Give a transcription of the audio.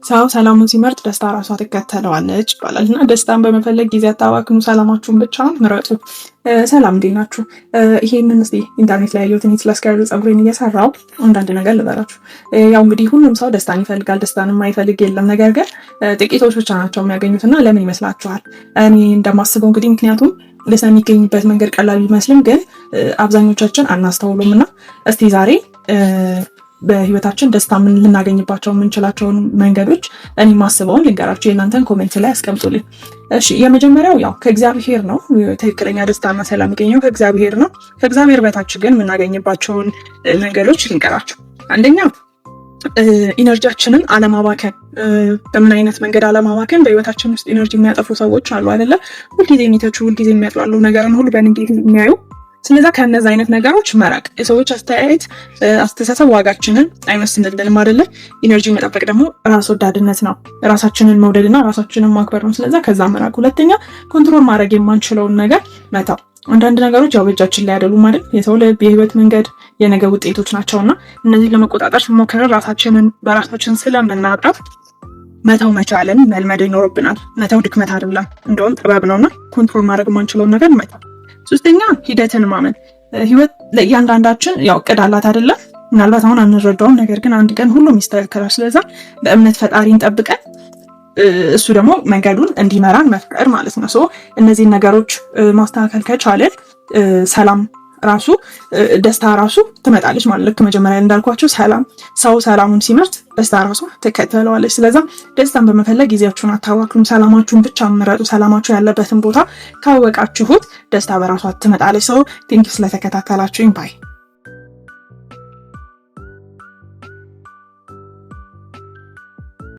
ሰው ሰላሙን ሲመርጥ ደስታ ራሷ ትከተለዋለች ይባላል እና ደስታን በመፈለግ ጊዜ አታባክኑ፣ ሰላማችሁን ብቻ ምረጡ። ሰላም እንዴት ናችሁ? ይሄንን እስኪ ኢንተርኔት ላይ ያየሁትን ስላስቀር ፀጉሬን እየሰራው አንዳንድ ነገር ልበላችሁ። ያው እንግዲህ ሁሉም ሰው ደስታን ይፈልጋል፣ ደስታን የማይፈልግ የለም። ነገር ግን ጥቂቶች ብቻ ናቸው የሚያገኙት እና ለምን ይመስላችኋል? እኔ እንደማስበው እንግዲህ ምክንያቱም ደስታ የሚገኝበት መንገድ ቀላል ቢመስልም ግን አብዛኞቻችን አናስተውሉም እና እስቲ ዛሬ በህይወታችን ደስታ ምን ልናገኝባቸው የምንችላቸውን መንገዶች እኔ ማስበውን ልንገራችሁ። የእናንተን ኮሜንት ላይ አስቀምጡልኝ። እሺ፣ የመጀመሪያው ያው ከእግዚአብሔር ነው። ትክክለኛ ደስታና ሰላም የሚገኘው ከእግዚአብሔር ነው። ከእግዚአብሔር በታች ግን የምናገኝባቸውን መንገዶች ልንገራችሁ። አንደኛ ኢነርጂያችንን አለማባከን። በምን አይነት መንገድ አለማባከን? በህይወታችን ውስጥ ኢነርጂ የሚያጠፉ ሰዎች አሉ አይደለ? ሁልጊዜ የሚተቹ፣ ሁልጊዜ የሚያጥላሉ፣ ነገርን ሁሉ በኔጌቲቭ የሚያዩ። ስለዛ ከነዚህ አይነት ነገሮች መራቅ። የሰዎች አስተያየት፣ አስተሳሰብ ዋጋችንን አይመስልልንም አይደለ? ኢነርጂ መጠበቅ ደግሞ ራስ ወዳድነት ነው። ራሳችንን መውደድና ራሳችንን ማክበር ነው። ስለዛ ከዛ መራቅ። ሁለተኛ ኮንትሮል ማድረግ የማንችለውን ነገር መተው። አንዳንድ ነገሮች ያው በእጃችን ላይ አይደሉም አይደል? የሰው ልብ፣ የህይወት መንገድ የነገ ውጤቶች ናቸውና እነዚህ ለመቆጣጠር ስንሞክር ራሳችንን በራሳችን ስለምናጣፍ መተው መቻልን መልመድ ይኖርብናል። መተው ድክመት አይደለም፣ እንደውም ጥበብ ነውና ኮንትሮል ማድረግ የማንችለውን ነገር መተው። ሶስተኛ ሂደትን ማመን። ህይወት ለእያንዳንዳችን ያው እቅድ አላት አይደለም? ምናልባት አሁን አንረዳውም፣ ነገር ግን አንድ ቀን ሁሉም ይስተካከላል። ስለዛ በእምነት ፈጣሪን ጠብቀን እሱ ደግሞ መንገዱን እንዲመራን መፍቀር ማለት ነው። እነዚህን ነገሮች ማስተካከል ከቻለን ሰላም ራሱ ደስታ ራሱ ትመጣለች ማለት። ልክ መጀመሪያ እንዳልኳቸው ሰው ሰላሙን ሲመርጥ ደስታ ራሱ ትከተለዋለች። ስለዛ ደስታን በመፈለግ ጊዜያችሁን አታባክኑ፣ ሰላማችሁን ብቻ ምረጡ። ሰላማችሁ ያለበትን ቦታ ካወቃችሁት ደስታ በራሷ ትመጣለች። ቴንኪው ስለተከታተላችሁኝ ባይ